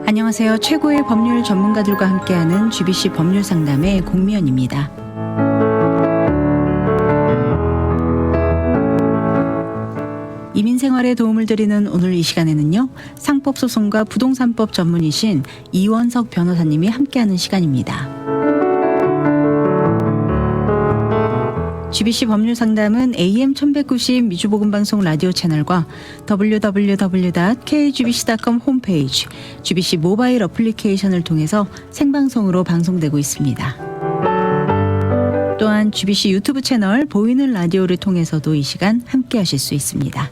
안녕하세요. 최고의 법률 전문가들과 함께하는 GBC 법률 상담의 공미연입니다. 이민 생활에 도움을 드리는 오늘 이 시간에는요. 상법소송과 부동산법 전문이신 이원석 변호사님이 함께하는 시간입니다. GBC 법률 상담은 AM 1190 미주보건방송 라디오 채널과 www.kgbc.com 홈페이지, GBC 모바일 어플리케이션을 통해서 생방송으로 방송되고 있습니다. 또한 GBC 유튜브 채널 보이는 라디오를 통해서도 이 시간 함께 하실 수 있습니다.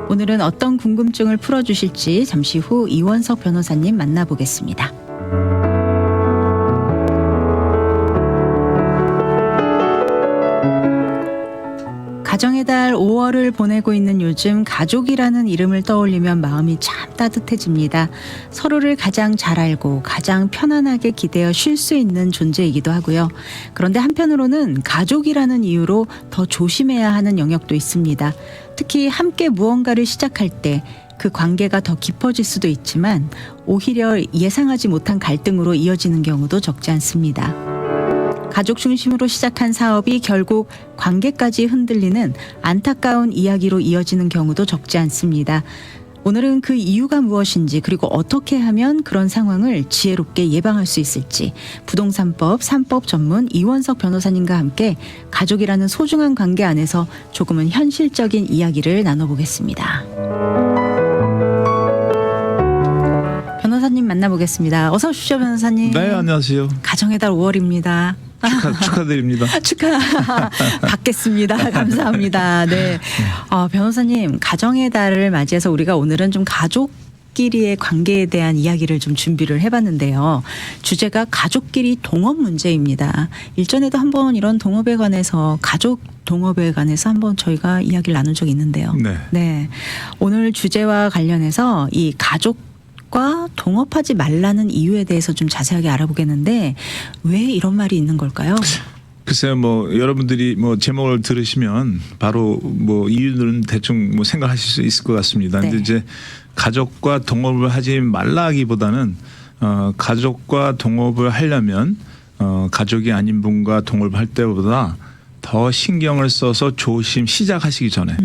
오늘은 어떤 궁금증을 풀어주실지 잠시 후 이원석 변호사님 만나보겠습니다. 가정의 달 5월을 보내고 있는 요즘 가족이라는 이름을 떠올리면 마음이 참 따뜻해집니다. 서로를 가장 잘 알고 가장 편안하게 기대어 쉴 수 있는 존재이기도 하고요. 그런데 한편으로는 가족이라는 이유로 더 조심해야 하는 영역도 있습니다. 특히 함께 무언가를 시작할 때 그 관계가 더 깊어질 수도 있지만 오히려 예상하지 못한 갈등으로 이어지는 경우도 적지 않습니다. 가족 중심으로 시작한 사업이 결국 관계까지 흔들리는 안타까운 이야기로 이어지는 경우도 적지 않습니다. 오늘은 그 이유가 무엇인지 그리고 어떻게 하면 그런 상황을 지혜롭게 예방할 수 있을지 부동산법 3법 전문 이원석 변호사님과 함께 가족이라는 소중한 관계 안에서 조금은 현실적인 이야기를 나눠보겠습니다. 변호사님 만나보겠습니다. 어서 오십시오, 변호사님. 네, 안녕하세요. 가정의 달 5월입니다. 축하드립니다. 받겠습니다. 감사합니다. 네. 변호사님, 가정의 달을 맞이해서 우리가 오늘은 좀 가족끼리의 관계에 대한 이야기를 좀 준비를 해봤는데요. 주제가 가족끼리 동업 문제입니다. 일전에도 한번 이런 동업에 관해서 가족 동업에 관해서 한번 저희가 이야기를 나눈 적이 있는데요. 네. 네. 오늘 주제와 관련해서 이 가족 과 동업하지 말라는 이유에 대해서 좀 자세하게 알아보겠는데 왜 이런 말이 있는 걸까요? 글쎄요, 여러분들이 제목을 들으시면 바로 이유는 대충 생각하실 수 있을 것 같습니다. 네. 근데 이제 가족과 동업을 하지 말라기보다는 가족과 동업을 하려면 가족이 아닌 분과 동업을 할 때보다 더 신경을 써서 조심 시작하시기 전에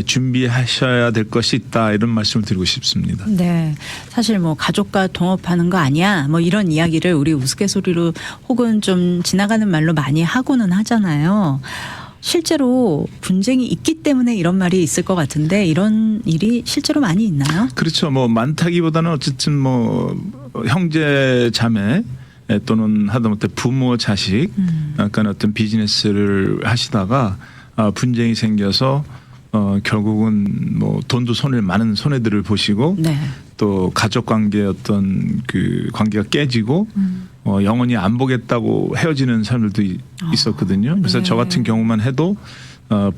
준비하셔야 될 것이 있다, 이런 말씀을 드리고 싶습니다. 네, 사실 가족과 동업하는 거 아니야 이런 이야기를 우리 우스갯소리로 혹은 좀 지나가는 말로 많이 하고는 하잖아요. 실제로 분쟁이 있기 때문에 이런 말이 있을 것 같은데 이런 일이 실제로 많이 있나요? 그렇죠. 많다기보다는 어쨌든 형제 자매 또는 하다못해 부모 자식 약간 어떤 비즈니스를 하시다가 분쟁이 생겨서 결국은 돈도 많은 손해들을 보시고 네. 또 가족 관계 어떤 그 관계가 깨지고 영원히 안 보겠다고 헤어지는 사람들도 있었거든요. 그래서 네. 저 같은 경우만 해도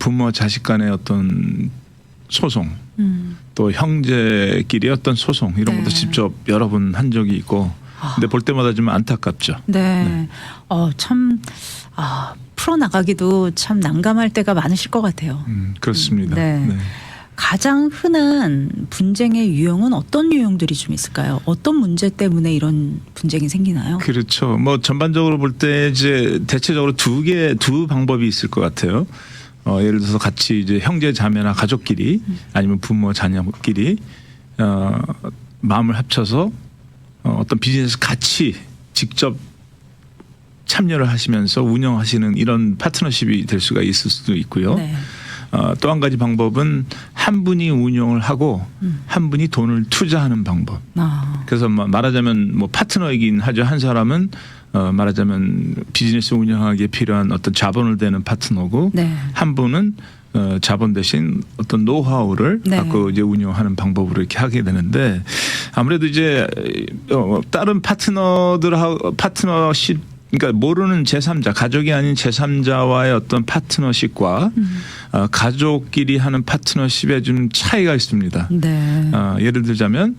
부모 자식 간의 어떤 소송 또 형제끼리 어떤 소송 이런 네. 것도 직접 여러 번 한 적이 있고 근데 볼 때마다 좀 안타깝죠. 네. 풀어나가기도 참 난감할 때가 많으실 것 같아요. 그렇습니다. 네. 네. 가장 흔한 분쟁의 유형은 어떤 유형들이 좀 있을까요? 어떤 문제 때문에 이런 분쟁이 생기나요? 그렇죠. 전반적으로 볼 때 이제 대체적으로 두 방법이 있을 것 같아요. 예를 들어서 같이 이제 형제 자매나 가족끼리 아니면 부모 자녀끼리 마음을 합쳐서 어떤 비즈니스 같이 직접 참여를 하시면서 운영하시는 이런 파트너십이 될 수가 있을 수도 있고요. 네. 또 한 가지 방법은 한 분이 운영을 하고 한 분이 돈을 투자하는 방법. 그래서 말하자면 파트너이긴 하죠. 한 사람은 말하자면 비즈니스 운영하기에 필요한 어떤 자본을 대는 파트너고 네. 한 분은 자본 대신 어떤 노하우를 네. 갖고 이제 운영하는 방법으로 이렇게 하게 되는데 아무래도 이제 다른 파트너십 그러니까 모르는 제3자, 가족이 아닌 제3자와의 어떤 파트너십과 가족끼리 하는 파트너십에 좀 차이가 있습니다. 네. 예를 들자면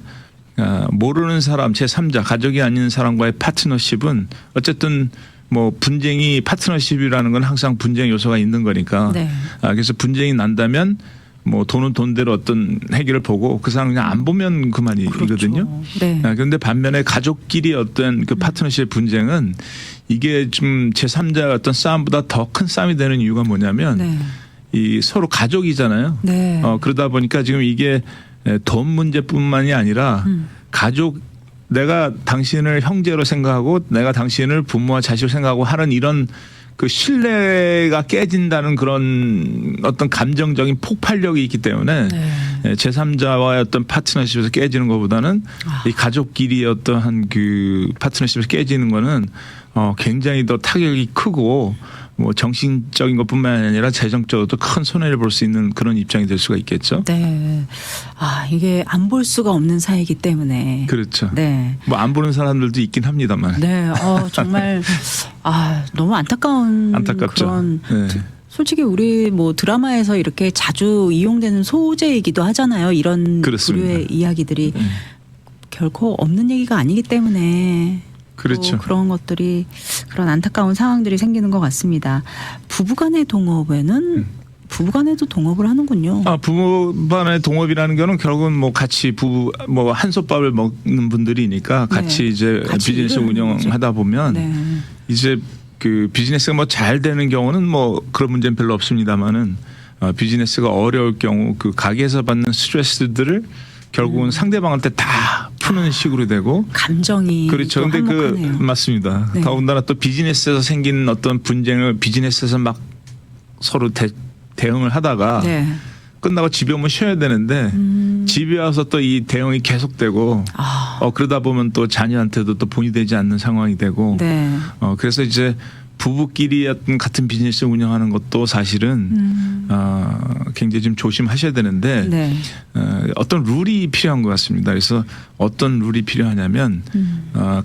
모르는 사람, 제3자, 가족이 아닌 사람과의 파트너십은 어쨌든 뭐 분쟁이 파트너십이라는 건 항상 분쟁 요소가 있는 거니까. 네. 그래서 분쟁이 난다면 뭐 돈은 돈대로 어떤 해결을 보고 그 사람 그냥 안 보면 그만이거든요. 그렇죠. 네. 그런데 반면에 가족끼리 어떤 그 파트너십의 분쟁은 이게 좀 제3자의 어떤 싸움보다 더 큰 싸움이 되는 이유가 뭐냐면 네. 이 서로 가족이잖아요. 네. 그러다 보니까 지금 이게 돈 문제뿐만이 아니라 가족 내가 당신을 형제로 생각하고 내가 당신을 부모와 자식으로 생각하고 하는 이런 그 신뢰가 깨진다는 그런 어떤 감정적인 폭발력이 있기 때문에 네. 제3자와의 어떤 파트너십에서 깨지는 것보다는 이 가족끼리의 어떠한 그 파트너십에서 깨지는 거는 굉장히 더 타격이 크고 뭐 정신적인 것뿐만 아니라 재정적으로도 큰 손해를 볼 수 있는 그런 입장이 될 수가 있겠죠. 네. 이게 안 볼 수가 없는 사이기 때문에. 그렇죠. 네. 뭐 안 보는 사람들도 있긴 합니다만. 네. 정말 너무 안타까운 안타깝죠. 그런 네. 솔직히 우리 뭐 드라마에서 이렇게 자주 이용되는 소재이기도 하잖아요. 이런 그렇습니다. 부류의 이야기들이 결코 없는 얘기가 아니기 때문에 그렇죠. 또 그런 것들이 그런 안타까운 상황들이 생기는 것 같습니다. 부부간의 동업에는 부부간에도 동업을 하는군요. 부부간의 동업이라는 거는 결국은 뭐 같이 뭐 한솥밥을 먹는 분들이니까 같이 네. 이제 같이 비즈니스 일을 운영하다 보면 네. 이제 그 비즈니스가 뭐 잘 되는 경우는 뭐 그런 문제는 별로 없습니다만은 비즈니스가 어려울 경우 그 가게에서 받는 스트레스들을 결국은 상대방한테 다 푸는 식으로 되고 감정이 그렇죠. 또 근데 한몫하네요. 맞습니다. 네. 더군다나 또 비즈니스에서 생긴 어떤 분쟁을 비즈니스에서 막 서로 대응을 하다가 네. 끝나고 집에 오면 쉬어야 되는데 집에 와서 또 이 대응이 계속되고 그러다 보면 또 자녀한테도 또 본이 되지 않는 상황이 되고 네. 그래서 이제 부부끼리 어떤 같은 비즈니스 운영하는 것도 사실은 굉장히 좀 조심하셔야 되는데 네. 어떤 룰이 필요한 것 같습니다. 그래서 어떤 룰이 필요하냐면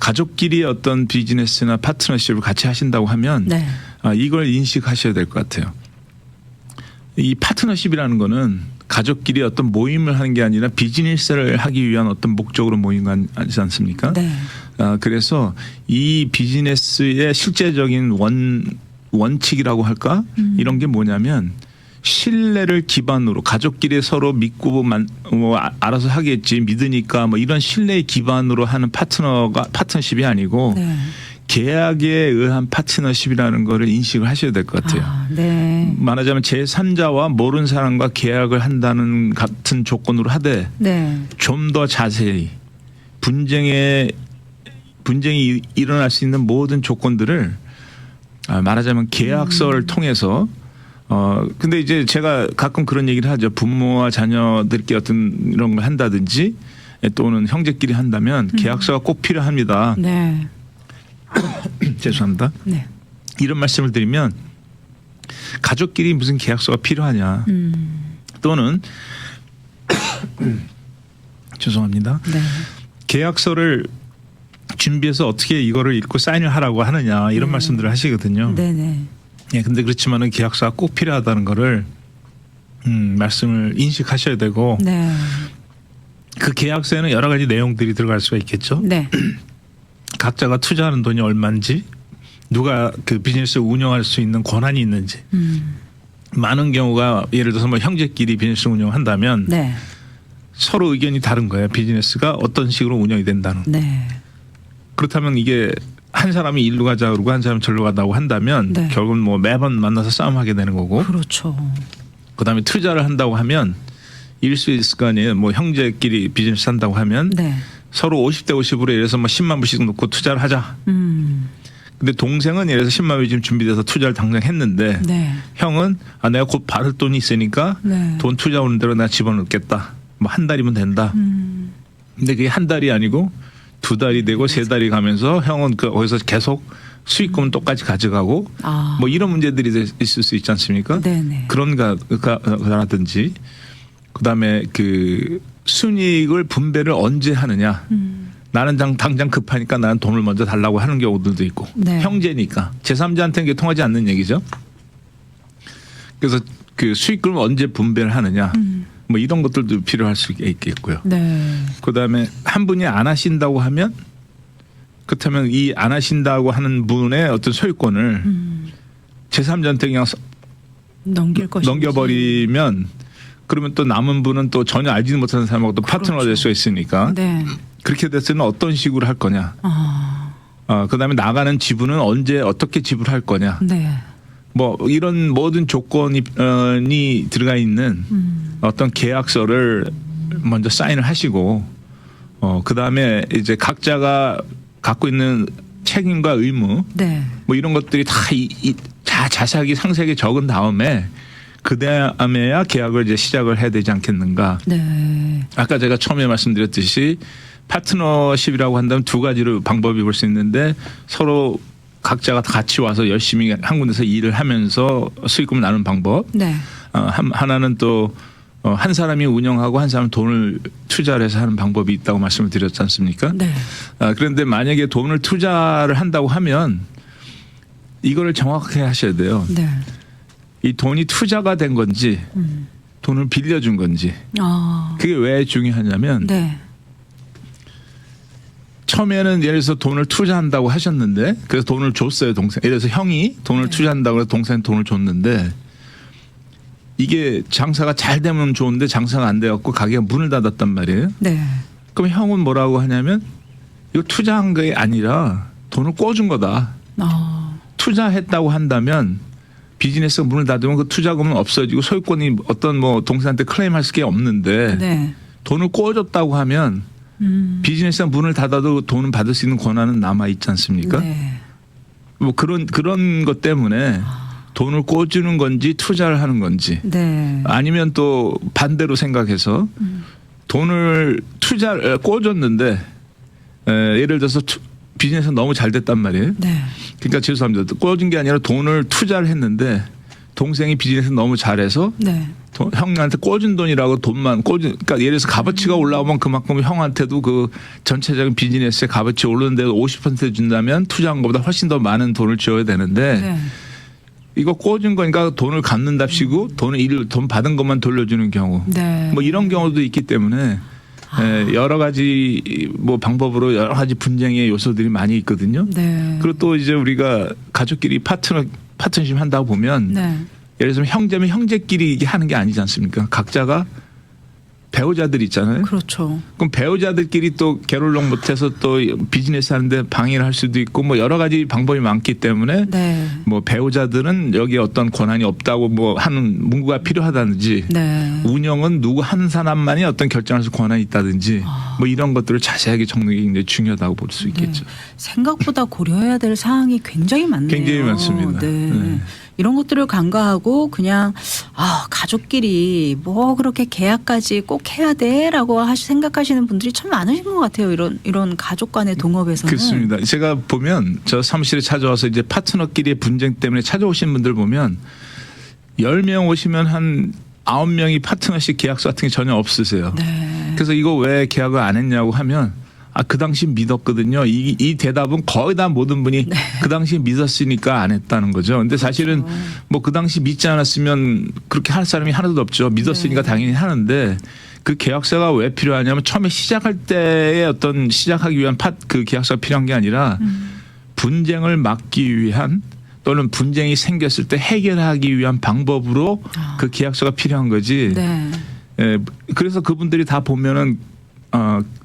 가족끼리 어떤 비즈니스나 파트너십을 같이 하신다고 하면 네. 이걸 인식하셔야 될 것 같아요. 이 파트너십이라는 거는 가족끼리 어떤 모임을 하는 게 아니라 비즈니스를 하기 위한 어떤 목적으로 모인 거 아니지 않습니까? 네. 그래서 이 비즈니스의 실제적인 원칙이라고 할까? 이런 게 뭐냐면 신뢰를 기반으로 가족끼리 서로 믿고 뭐 알아서 하겠지 믿으니까 뭐 이런 신뢰의 기반으로 하는 파트너십이 아니고 네. 계약에 의한 파트너십이라는 거를 인식을 하셔야 될 것 같아요. 네. 말하자면 제3자와 모르는 사람과 계약을 한다는 같은 조건으로 하되 네. 좀 더 자세히 분쟁이 일어날 수 있는 모든 조건들을 말하자면 계약서를 통해서 근데 이제 제가 가끔 그런 얘기를 하죠. 부모와 자녀들끼리 어떤 이런 걸 한다든지 또는 형제끼리 한다면 계약서가 꼭 필요합니다. 네. 죄송합니다. 네. 이런 말씀을 드리면 가족끼리 무슨 계약서가 필요하냐 또는 죄송합니다. 네. 계약서를 준비해서 어떻게 이거를 읽고 사인을 하라고 하느냐 이런 말씀들을 하시거든요. 네네. 예, 근데 그렇지만은 계약서가 꼭 필요하다는 거를 말씀을 인식하셔야 되고 네. 그 계약서에는 여러 가지 내용들이 들어갈 수가 있겠죠. 네. 각자가 투자하는 돈이 얼마인지 누가 그 비즈니스를 운영할 수 있는 권한이 있는지 많은 경우가 예를 들어서 뭐 형제끼리 비즈니스 운영한다면 네. 서로 의견이 다른 거예요. 비즈니스가 어떤 식으로 운영이 된다는. 네. 그렇다면 이게 한 사람이 일로 가자 그러고 한 사람이 절로 가다고 한다면 네. 결국은 뭐 매번 만나서 싸움하게 되는 거고 그렇죠. 그다음에 투자를 한다고 하면 일 수 있을 거 아니에요. 뭐 형제끼리 비즈니스 한다고 하면 네. 서로 50대 50으로 예를 들어서 뭐 10만 불씩 놓고 투자를 하자. 근데 동생은 예를 들어서 10만 불이 지금 준비돼서 투자를 당장 했는데 네. 형은 내가 곧 받을 돈이 있으니까 네. 돈 투자 오는 대로 내가 집어넣겠다. 뭐 한 달이면 된다. 근데 그게 한 달이 아니고 2달이 되고 3달이 가면서 형은 거기서 계속 수익금은 똑같이 가져가고 뭐 이런 문제들이 있을 수 있지 않습니까? 네네. 그런 거라든지 그다음에 그 순이익을 분배를 언제 하느냐. 나는 당장 급하니까 나는 돈을 먼저 달라고 하는 경우들도 있고 네. 형제니까 제3자한테는 이게 통하지 않는 얘기죠. 그래서 그 수익금을 언제 분배를 하느냐. 뭐 이런 것들도 필요할 수 있겠고요. 네. 그다음에 한 분이 안 하신다고 하면 그렇다면 이 안 하신다고 하는 분의 어떤 소유권을 제3자한테 그냥 넘길 것인지. 넘겨버리면 그러면 또 남은 분은 또 전혀 알지도 못하는 사람하고 또 파트너가 될 수가 있으니까 네. 그렇게 됐을 때는 어떤 식으로 할 거냐. 그다음에 나가는 지분은 언제 어떻게 지불할 거냐. 네. 뭐 이런 모든 조건이 들어가 있는 어떤 계약서를 먼저 사인을 하시고 그다음에 이제 각자가 갖고 있는 책임과 의무 네. 뭐 이런 것들이 다 자세하게 상세하게 적은 다음에 그다음에야 계약을 이제 시작을 해야 되지 않겠는가. 네. 아까 제가 처음에 말씀드렸듯이 파트너십이라고 한다면 두 가지로 방법이 볼 수 있는데 서로 각자가 같이 와서 열심히 한 군데서 일을 하면서 수익금을 나누는 방법. 네. 하나는 또 한 사람이 운영하고 한 사람은 돈을 투자를 해서 하는 방법이 있다고 말씀을 드렸지 않습니까? 네. 그런데 만약에 돈을 투자를 한다고 하면 이거를 정확하게 하셔야 돼요. 네. 이 돈이 투자가 된 건지 돈을 빌려준 건지 그게 왜 중요하냐면 네. 처음에는 예를 들어서 돈을 투자한다고 하셨는데 그래서 돈을 줬어요 동생. 예를 들어서 형이 돈을 투자한다고 해서 동생한테 돈을 줬는데 이게 장사가 잘 되면 좋은데 장사가 안 돼갖고 가게가 문을 닫았단 말이에요. 네. 그럼 형은 뭐라고 하냐면 이거 투자한 게 아니라 돈을 꿔준 거다. 투자했다고 한다면 비즈니스가 문을 닫으면 그 투자금은 없어지고 소유권이 어떤 뭐 동생한테 클레임할 게 없는데 네. 돈을 꿔줬다고 하면 비즈니스가 문을 닫아도 돈은 받을 수 있는 권한은 남아 있지 않습니까? 네. 뭐 그런 것 때문에 돈을 꿔주는 건지 투자를 하는 건지 네. 아니면 또 반대로 생각해서 돈을 꿔줬는데 예를 들어서 비즈니스가 너무 잘 됐단 말이에요. 네. 그러니까 죄송합니다. 꿔준 게 아니라 돈을 투자를 했는데 동생이 비즈니스 너무 잘해서 네. 형한테 꿔준 돈이라고 돈만 그러니까 예를 들어서 값어치가 올라오면 그만큼 형한테도 그 전체적인 비즈니스의 값어치 오르는데 50% 준다면 투자한 것보다 훨씬 더 많은 돈을 줘야 되는데 네. 이거 꿔준 거니까 돈을 갚는답시고 돈 받은 것만 돌려주는 경우 네. 뭐 이런 경우도 있기 때문에 여러 가지 뭐 방법으로 여러 가지 분쟁의 요소들이 많이 있거든요. 네. 그리고 또 이제 우리가 가족끼리 파트너십 한다고 보면 네. 예를 들면 형제면 형제끼리 이게 하는 게 아니지 않습니까? 각자가 배우자들 있잖아요. 그렇죠. 그럼 배우자들끼리 또 결혼을 못해서 또 비즈니스 하는데 방해를 할 수도 있고 뭐 여러 가지 방법이 많기 때문에 네. 뭐 배우자들은 여기에 어떤 권한이 없다고 뭐 하는 문구가 필요하다든지 네. 운영은 누구 한 사람만이 어떤 결정할 수 권한이 있다든지 뭐 이런 것들을 자세하게 적는 게 굉장히 중요하다고 볼 수 있겠죠. 네. 생각보다 고려해야 될 사항이 굉장히 많네요. 굉장히 많습니다. 네. 네. 이런 것들을 간과하고 그냥 가족끼리 뭐 그렇게 계약까지 꼭 해야 돼라고 생각하시는 분들이 참 많으신 것 같아요. 이런 가족 간의 동업에서는. 그렇습니다. 제가 보면 저 사무실에 찾아와서 이제 파트너끼리의 분쟁 때문에 찾아오신 분들 보면 10명 오시면 한 9명이 파트너십 계약서 같은 게 전혀 없으세요. 네. 그래서 이거 왜 계약을 안 했냐고 하면 그 당시 믿었거든요. 이 대답은 거의 다 모든 분이 그 당시 믿었으니까 안 했다는 거죠. 근데 사실은 뭐 그 당시 믿지 않았으면 그렇게 할 사람이 하나도 없죠. 믿었으니까 당연히 하는데 그 계약서가 왜 필요하냐면 처음에 시작할 때의 어떤 시작하기 위한 그 계약서가 필요한 게 아니라 분쟁을 막기 위한 또는 분쟁이 생겼을 때 해결하기 위한 방법으로 그 계약서가 필요한 거지. 네. 그래서 그분들이 다 보면은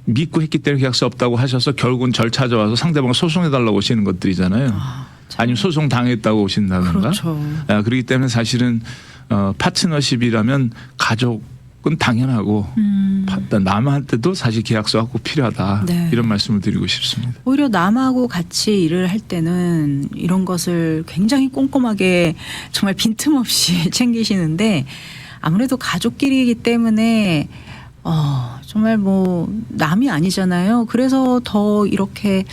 믿고 했기 때문에 계약서 없다고 하셔서 결국은 절 찾아와서 상대방을 소송해달라고 오시는 것들이잖아요. 아니면 소송 당했다고 오신다든가. 그렇죠. 그렇기 때문에 사실은 파트너십이라면 가족은 당연하고 남한테도 사실 계약서가 꼭 필요하다. 네. 이런 말씀을 드리고 싶습니다. 오히려 남하고 같이 일을 할 때는 이런 것을 굉장히 꼼꼼하게 정말 빈틈없이 챙기시는데 아무래도 가족끼리이기 때문에 정말 뭐 남이 아니잖아요. 그래서 더 이렇게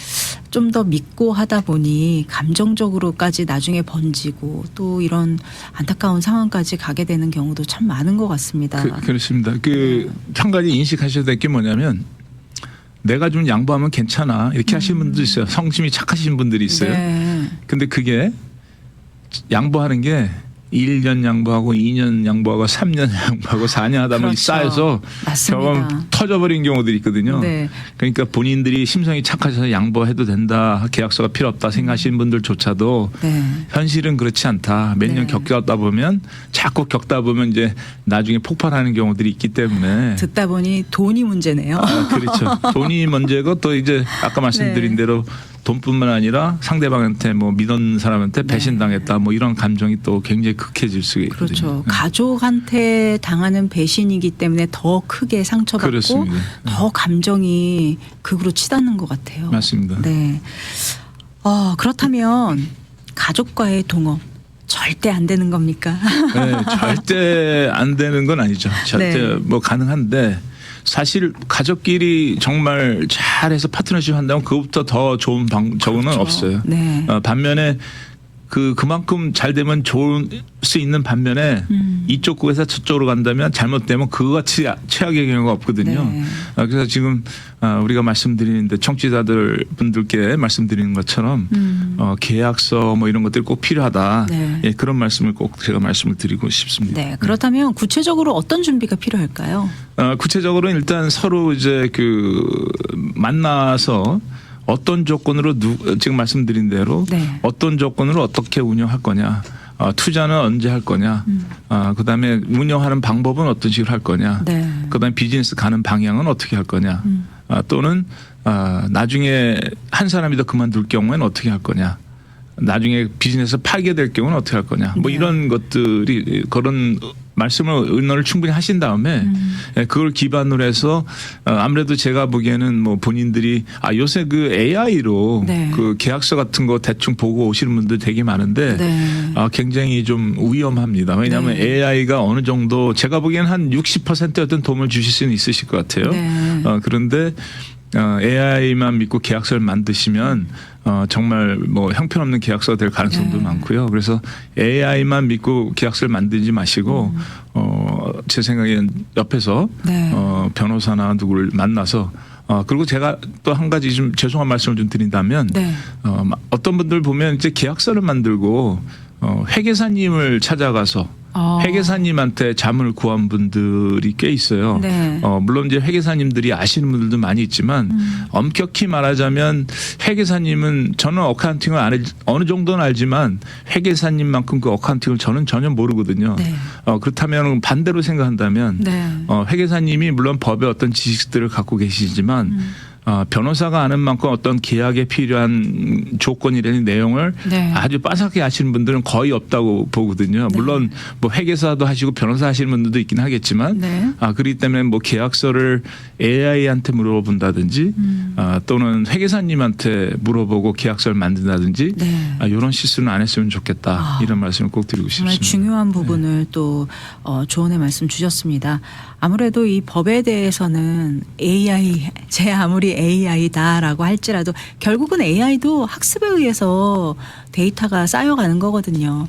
좀 더 믿고 하다 보니 감정적으로까지 나중에 번지고 또 이런 안타까운 상황까지 가게 되는 경우도 참 많은 것 같습니다. 그렇습니다. 한 가지 인식하셔야 될 게 뭐냐면 내가 좀 양보하면 괜찮아 이렇게 하시는 분도 있어요. 성심이 착하신 분들이 있어요. 네. 근데 그게 양보하는 게 1년 양보하고 2년 양보하고 3년 양보하고 4년 하다 보니 그렇죠. 쌓여서 맞습니다. 결국 터져버린 경우들이 있거든요. 네. 그러니까 본인들이 심성이 착하셔서 양보해도 된다, 계약서가 필요 없다 생각하시는 분들조차도 네. 현실은 그렇지 않다. 몇 년 네. 겪다 보면 자꾸 겪다 보면 이제 나중에 폭발하는 경우들이 있기 때문에 듣다 보니 돈이 문제네요. 그렇죠. 돈이 문제고 또 이제 아까 말씀드린 네. 대로 돈뿐만 아니라 상대방한테 뭐 믿은 사람한테 네. 배신당했다 뭐 이런 감정이 또 굉장히 극해질 수가 있거든요. 그렇죠. 가족한테 당하는 배신이기 때문에 더 크게 상처받고 그렇습니다. 더 감정이 극으로 치닫는 것 같아요. 맞습니다. 네. 그렇다면 가족과의 동업 절대 안 되는 겁니까? 네, 절대 안 되는 건 아니죠. 절대 네. 뭐 가능한데 사실 가족끼리 정말 잘해서 파트너십 한다면 그것부터 더 좋은 저거는 그렇죠. 없어요. 네. 반면에 그만큼 잘 되면 좋을 수 있는 반면에 이쪽 국에서 저쪽으로 간다면 잘못되면 그같이 최악의 경우가 없거든요. 네. 그래서 지금 우리가 말씀드리는데 청취자들 분들께 말씀드리는 것처럼 계약서 뭐 이런 것들이 꼭 필요하다. 네. 예, 그런 말씀을 꼭 제가 말씀을 드리고 싶습니다. 네. 그렇다면 구체적으로 어떤 준비가 필요할까요? 구체적으로 일단 서로 이제 만나서 어떤 조건으로 지금 말씀드린 대로 네. 어떤 조건으로 어떻게 운영할 거냐, 투자는 언제 할 거냐, 그다음에 운영하는 방법은 어떤 식으로 할 거냐, 네. 그다음에 비즈니스 가는 방향은 어떻게 할 거냐, 또는 나중에 한 사람이 더 그만둘 경우에는 어떻게 할 거냐. 나중에 비즈니스 파괴될 경우는 어떻게 할 거냐. 뭐 네. 이런 것들이 그런 말씀을 의논을 충분히 하신 다음에 그걸 기반으로 해서 아무래도 제가 보기에는 뭐 본인들이 요새 그 AI로 네. 그 계약서 같은 거 대충 보고 오시는 분들 되게 많은데 네. 굉장히 좀 위험합니다. 왜냐하면 네. AI가 어느 정도 제가 보기에는 한 60%의 어떤 도움을 주실 수는 있으실 것 같아요. 네. 그런데 AI만 믿고 계약서를 만드시면 정말 뭐 형편없는 계약서가 될 가능성도 네. 많고요. 그래서 AI만 믿고 계약서를 만들지 마시고 제 생각엔 옆에서 네. 변호사나 누구를 만나서 그리고 제가 또 한 가지 좀 죄송한 말씀을 좀 드린다면 네. 어떤 분들 보면 이제 계약서를 만들고 회계사님을 찾아가서 회계사님한테 자문을 구한 분들이 꽤 있어요. 네. 물론 이제 회계사님들이 아시는 분들도 많이 있지만 엄격히 말하자면 회계사님은 저는 어카운팅을 어느 정도는 알지만 회계사님만큼 그 어카운팅을 저는 전혀 모르거든요. 네. 그렇다면 반대로 생각한다면 네. 회계사님이 물론 법의 어떤 지식들을 갖고 계시지만 변호사가 아는 만큼 어떤 계약에 필요한 조건이라는 내용을 네. 아주 빠삭하게 아시는 분들은 거의 없다고 보거든요. 네. 물론 뭐 회계사도 하시고 변호사 하시는 분들도 있긴 하겠지만 네. 그렇기 때문에 뭐 계약서를 AI한테 물어본다든지 또는 회계사님한테 물어보고 계약서를 만든다든지 네. 이런 실수는 안 했으면 좋겠다. 이런 말씀을 꼭 드리고 정말 싶습니다. 중요한 부분을 또 조언의 말씀 주셨습니다. 아무래도 이 법에 대해서는 AI, 제 아무리 AI다라고 할지라도 결국은 AI도 학습에 의해서 데이터가 쌓여가는 거거든요.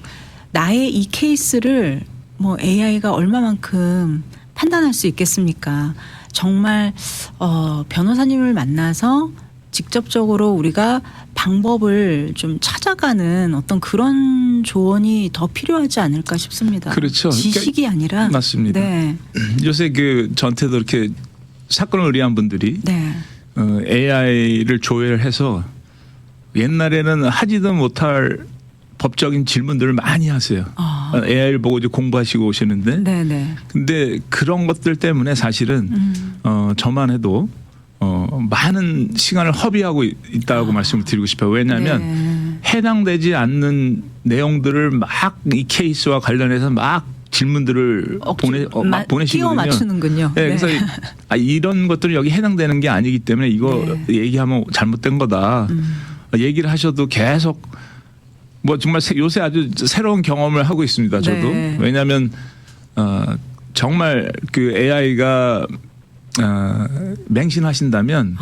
나의 이 케이스를 뭐 AI가 얼마만큼 판단할 수 있겠습니까? 정말 변호사님을 만나서 직접적으로 우리가 방법을 좀 찾아가는 어떤 그런 조언이 더 필요하지 않을까 싶습니다. 그렇죠. 지식이 아니라. 맞습니다. 네. 요새 저한테도 이렇게 사건을 의뢰한 분들이 네. AI를 조회해서 옛날에는 하지도 못할 법적인 질문들을 많이 하세요. AI를 보고 이제 공부하시고 오시는데, 네네. 근데 그런 것들 때문에 사실은 저만 해도 많은 시간을 허비하고 있다고 말씀을 드리고 싶어요. 왜냐하면 네. 해당되지 않는 내용들을 막 이 케이스와 관련해서 막 질문들을 막 보내시거든요. 끼워 맞추는군요. 네, 그래서 이런 것들은 여기 해당되는 게 아니기 때문에 이거 네. 얘기하면 잘못된 거다. 얘기를 하셔도 계속 뭐 정말 요새 아주 새로운 경험을 하고 있습니다. 저도. 네. 왜냐하면 정말 그 AI가 맹신하신다면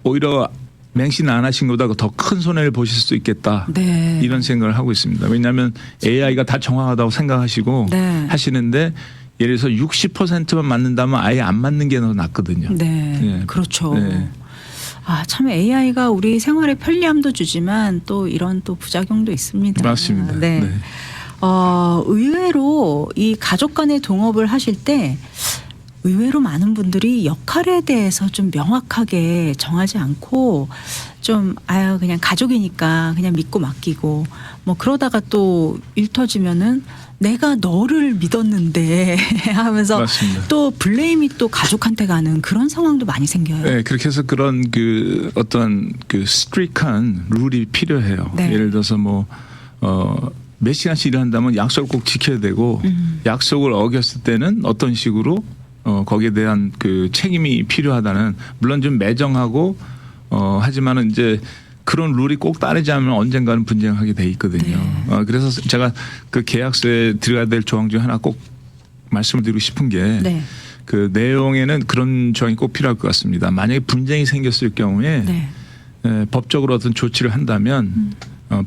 오히려 맹신 안 하신 것보다 더 큰 손해를 보실 수 있겠다. 네. 이런 생각을 하고 있습니다. 왜냐하면 AI가 다 정확하다고 생각하시고 네. 하시는데 예를 들어서 60%만 맞는다면 아예 안 맞는 게 더 낫거든요. 네. 네. 그렇죠. 네. 참 AI가 우리 생활에 편리함도 주지만 또 이런 또 부작용도 있습니다. 맞습니다. 네. 네. 의외로 이 가족 간의 동업을 하실 때 의외로 많은 분들이 역할에 대해서 좀 명확하게 정하지 않고 좀 그냥 가족이니까 그냥 믿고 맡기고 뭐 그러다가 또 일 터지면은 내가 너를 믿었는데 하면서 맞습니다. 또 블레임이 또 가족한테 가는 그런 상황도 많이 생겨요. 네, 그렇게 해서 그런 그 어떤 그 스트릭한 룰이 필요해요. 네. 예를 들어서 몇 시간씩 일을 한다면 약속을 꼭 지켜야 되고 약속을 어겼을 때는 어떤 식으로 거기에 대한 그 책임이 필요하다는, 물론 좀 매정하고 하지만은 이제 그런 룰이 꼭 따르지 않으면 언젠가는 분쟁하게 돼 있거든요. 네. 그래서 제가 그 계약서에 들어가야 될 조항 중 하나 꼭 말씀을 드리고 싶은 게 네. 그 내용에는 그런 조항이 꼭 필요할 것 같습니다. 만약에 분쟁이 생겼을 경우에 네. 법적으로 어떤 조치를 한다면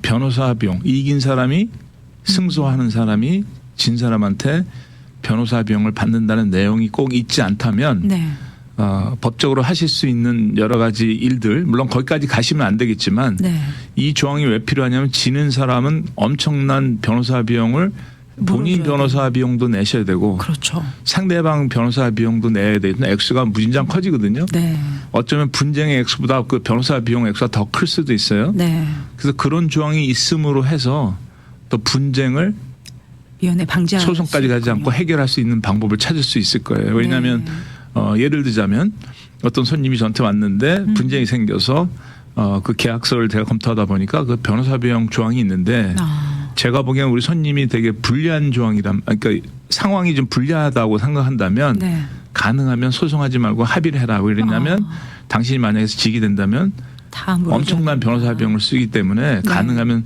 변호사 비용, 이긴 사람이 승소하는 사람이 진 사람한테 변호사 비용을 받는다는 내용이 꼭 있지 않다면 네. 법적으로 하실 수 있는 여러 가지 일들, 물론 거기까지 가시면 안 되겠지만 네. 이 조항이 왜 필요하냐면 지는 사람은 엄청난 변호사 비용을 본인 물어줘야 변호사 비용도 내셔야 되고 그렇죠. 상대방 변호사 비용도 내야 되는 액수가 무진장 커지거든요. 네. 어쩌면 분쟁의 액수보다 그 변호사 비용 액수가 더 클 수도 있어요. 네. 그래서 그런 조항이 있음으로 해서 또 분쟁을 위원회 방지하는 소송까지 가지 않고 해결할 수 있는 방법을 찾을 수 있을 거예요. 왜냐하면 예를 들자면 어떤 손님이 저한테 왔는데 분쟁이 생겨서 그 계약서를 제가 검토하다 보니까 그 변호사 비용 조항이 있는데 제가 보기엔 우리 손님이 되게 불리한 조항이란, 그러니까 상황이 좀 불리하다고 생각한다면 네. 가능하면 소송하지 말고 합의를 해라. 왜냐하면 당신이 만약에 지게 된다면 다 물어줘야 엄청난 됩니다. 변호사 비용을 쓰기 때문에 가능하면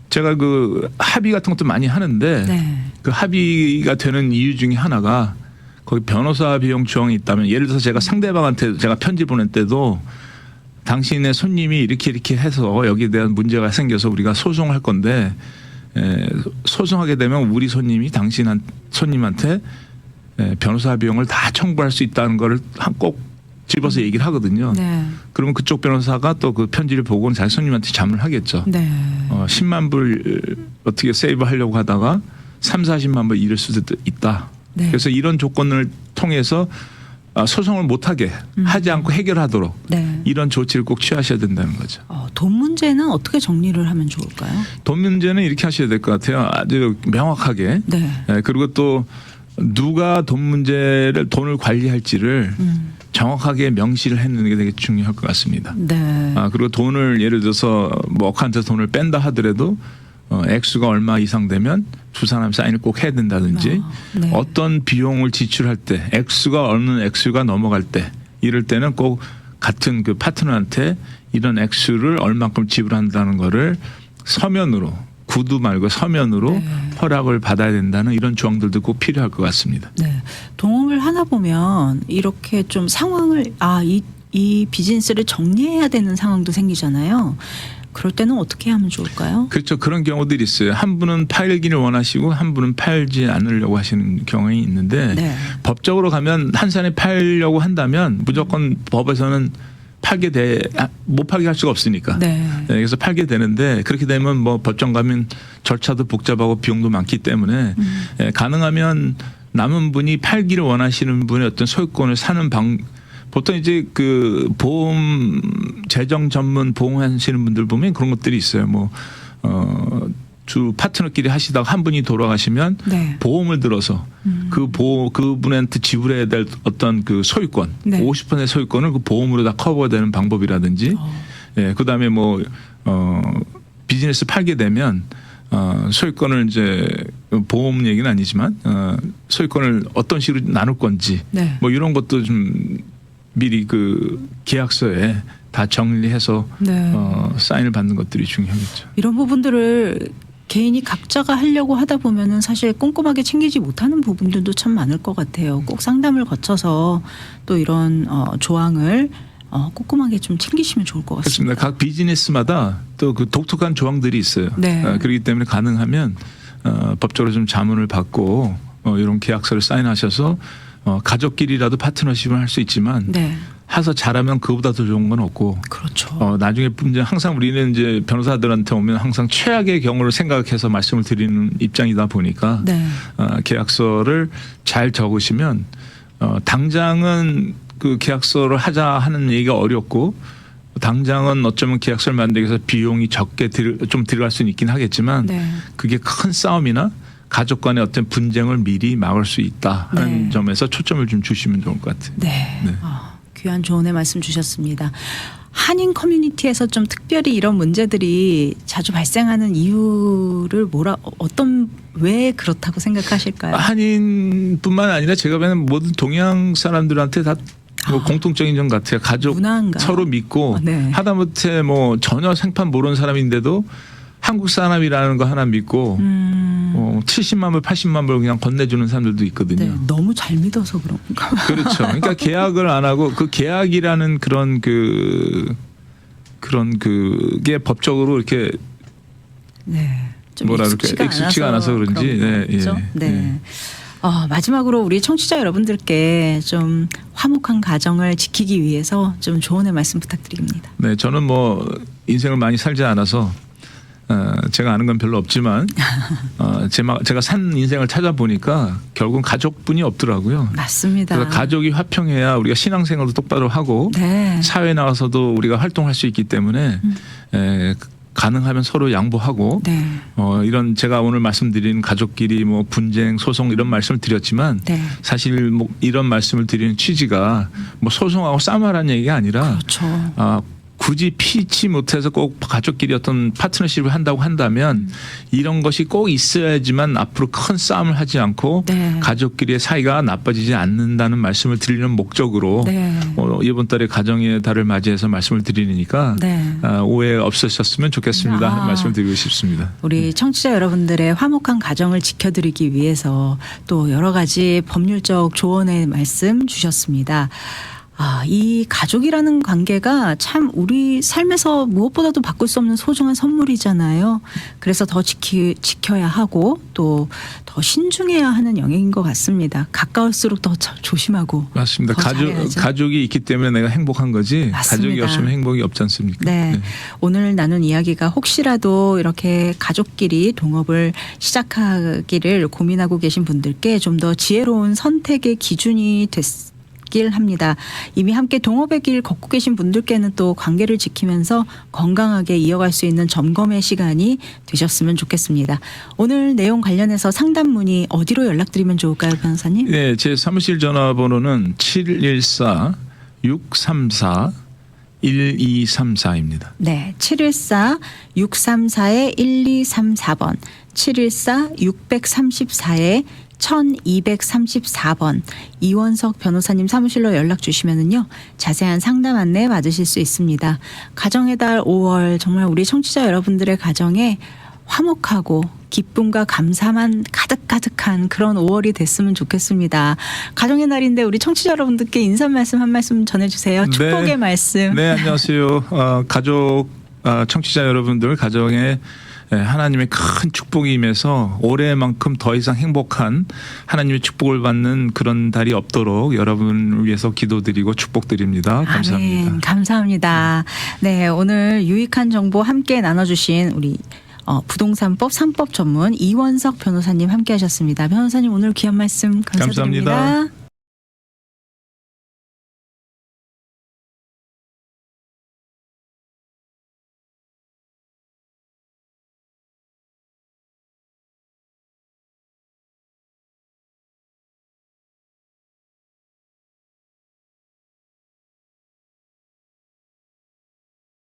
제가 그 합의 같은 것도 많이 하는데 네. 그 합의가 되는 이유 중에 하나가 거기 변호사 비용 조항이 있다면, 예를 들어서 제가 상대방한테 제가 편지 보낼 때도 당신의 손님이 이렇게 해서 여기에 대한 문제가 생겨서 우리가 소송할 건데 소송하게 되면 우리 손님이 손님한테 변호사 비용을 다 청구할 수 있다는 거를 꼭 집어서 얘기를 하거든요. 네. 그러면 그쪽 변호사가 또 그 편지를 보고는 자기 손님한테 자문을 하겠죠. 네. 10만 불 어떻게 세이브 하려고 하다가 3, 40만 불 잃을 수도 있다. 네. 그래서 이런 조건을 통해서 소송을 못하게 하지 않고 해결하도록 네. 이런 조치를 꼭 취하셔야 된다는 거죠. 돈 문제는 어떻게 정리를 하면 좋을까요? 돈 문제는 이렇게 하셔야 될 것 같아요. 아주 명확하게. 네. 그리고 또 누가 돈을 관리할지를 정확하게 명시를 해놓는 게 되게 중요할 것 같습니다. 네. 그리고 돈을 예를 들어서 뭐 억한테 돈을 뺀다 하더라도 액수가 얼마 이상 되면 두 사람 사인을 꼭 해야 된다든지 네. 어떤 비용을 지출할 때 액수가 어느 액수가 넘어갈 때 이럴 때는 꼭 같은 그 파트너한테 이런 액수를 얼마큼 지불한다는 거를 서면으로, 구두 말고 서면으로 허락을 받아야 된다는 이런 조항들도 꼭 필요할 것 같습니다. 네. 동업을 하나 보면 이렇게 좀 상황을 이 비즈니스를 정리해야 되는 상황도 생기잖아요. 그럴 때는 어떻게 하면 좋을까요? 그렇죠. 그런 경우들이 있어요. 한 분은 팔기를 원하시고 한 분은 팔지 않으려고 하시는 경우가 있는데 네. 법적으로 가면 한 산에 팔려고 한다면 무조건 법에서는 못 팔게 할 수가 없으니까. 네. 그래서 팔게 되는데 그렇게 되면 뭐 법정 가면 절차도 복잡하고 비용도 많기 때문에 가능하면 남은 분이 팔기를 원하시는 분의 어떤 소유권을 사는 보통 이제 그 보험 재정 전문 보험하시는 분들 보면 그런 것들이 있어요. 두 파트너끼리 하시다가 한 분이 돌아가시면 네. 보험을 들어서 그분한테 지불해야 될 어떤 그 소유권, 네. 50%의 소유권을 그 보험으로 다 커버되는 방법이라든지, 그다음에 비즈니스 팔게 되면 소유권을 이제 보험 얘기는 아니지만 소유권을 어떤 식으로 나눌 건지 네. 이런 것도 좀 미리 그 계약서에 다 정리해서 네. 사인을 받는 것들이 중요하겠죠. 이런 부분들을 개인이 각자가 하려고 하다 보면은 사실 꼼꼼하게 챙기지 못하는 부분들도 참 많을 것 같아요. 꼭 상담을 거쳐서 또 이런 조항을 꼼꼼하게 좀 챙기시면 좋을 것 같습니다. 그렇습니다. 각 비즈니스마다 또 그 독특한 조항들이 있어요. 네. 그렇기 때문에 가능하면 법적으로 좀 자문을 받고 이런 계약서를 사인하셔서 가족끼리라도 파트너십을 할 수 있지만 네. 해서 잘하면 그보다 더 좋은 건 없고 그렇죠. 나중에 이제 항상 우리는 이제 변호사들한테 오면 항상 최악의 경우를 생각해서 말씀을 드리는 입장이다 보니까 네. 계약서를 잘 적으시면 당장은 그 계약서를 하자 하는 얘기가 어렵고 당장은 어쩌면 계약서를 만들기 위해서 비용이 적게 좀 들어갈 수는 있긴 하겠지만 네. 그게 큰 싸움이나 가족 간의 어떤 분쟁을 미리 막을 수 있다 하는 네. 점에서 초점을 좀 주시면 좋을 것 같아요. 네. 네. 귀한 조언의 말씀 주셨습니다. 한인 커뮤니티에서 좀 특별히 이런 문제들이 자주 발생하는 이유를 왜 그렇다고 생각하실까요? 한인뿐만 아니라 제가 보는 모든 동양 사람들한테 다 뭐 공통적인 점 같아요. 가족 문화인가요? 서로 믿고 네. 하다못해 뭐 전혀 생판 모르는 사람인데도 한국 사람이라는 거 하나 믿고 70만 불, 80만 불 그냥 건네주는 사람들도 있거든요. 네, 너무 잘 믿어서 그런가. 그렇죠. 그러니까 계약을 안 하고 그 계약이라는 그런 그게 법적으로 이렇게 네. 좀 뭐라 그럴까 익숙치가 않아서 그런지. 그런 네, 거죠? 예, 네. 마지막으로 우리 청취자 여러분들께 좀 화목한 가정을 지키기 위해서 좀 조언의 말씀 부탁드립니다. 네, 저는 뭐 인생을 많이 살지 않아서 제가 아는 건 별로 없지만 제가 산 인생을 찾아보니까 결국은 가족뿐이 없더라고요. 맞습니다. 그래서 가족이 화평해야 우리가 신앙생활도 똑바로 하고 네. 사회에 나가서도 우리가 활동할 수 있기 때문에 가능하면 서로 양보하고 네. 이런 제가 오늘 말씀드린 가족끼리 뭐 분쟁, 소송 이런 말씀을 드렸지만 네. 사실 뭐 이런 말씀을 드리는 취지가 뭐 소송하고 싸움하라는 얘기가 아니라 그렇죠. 굳이 피치 못해서 꼭 가족끼리 어떤 파트너십을 한다고 한다면 이런 것이 꼭 있어야지만 앞으로 큰 싸움을 하지 않고 네. 가족끼리의 사이가 나빠지지 않는다는 말씀을 드리는 목적으로 네. 이번 달에 가정의 달을 맞이해서 말씀을 드리니까 네. 오해 없으셨으면 좋겠습니다 하는 말씀을 드리고 싶습니다. 우리 청취자 여러분들의 화목한 가정을 지켜드리기 위해서 또 여러 가지 법률적 조언의 말씀 주셨습니다. 이 가족이라는 관계가 참 우리 삶에서 무엇보다도 바꿀 수 없는 소중한 선물이잖아요. 그래서 더 지켜야 하고 또 더 신중해야 하는 영역인 것 같습니다. 가까울수록 더 조심하고. 맞습니다. 더 잘해야죠. 가족이 있기 때문에 내가 행복한 거지. 맞습니다. 가족이 없으면 행복이 없지 않습니까? 네. 오늘 나눈 이야기가 혹시라도 이렇게 가족끼리 동업을 시작하기를 고민하고 계신 분들께 좀 더 지혜로운 선택의 기준이 길 합니다. 이미 함께 동업의 길 걷고 계신 분들께는 또 관계를 지키면서 건강하게 이어갈 수 있는 점검의 시간이 되셨으면 좋겠습니다. 오늘 내용 관련해서 상담 문의 어디로 연락드리면 좋을까요, 변호사님? 네, 제 사무실 전화번호는 714-634-1234입니다. 네, 714-634-1234번, 714-634-1234번 이원석 변호사님 사무실로 연락 주시면은요 자세한 상담 안내 받으실 수 있습니다. 가정의 달 5월 정말 우리 청취자 여러분들의 가정에 화목하고 기쁨과 감사만 가득가득한 그런 5월이 됐으면 좋겠습니다. 가정의 날인데 우리 청취자 여러분들께 인사 말씀 한 말씀 전해주세요. 축복의 네. 말씀. 네, 안녕하세요. 가족 청취자 여러분들 가정에 하나님의 큰 축복이 임해서 올해만큼 더 이상 행복한 하나님의 축복을 받는 그런 달이 없도록 여러분을 위해서 기도드리고 축복드립니다. 감사합니다. 아멘. 감사합니다. 네, 오늘 유익한 정보 함께 나눠주신 우리 부동산법 3법 전문 이원석 변호사님 함께 하셨습니다. 변호사님 오늘 귀한 말씀 감사드립니다. 감사합니다.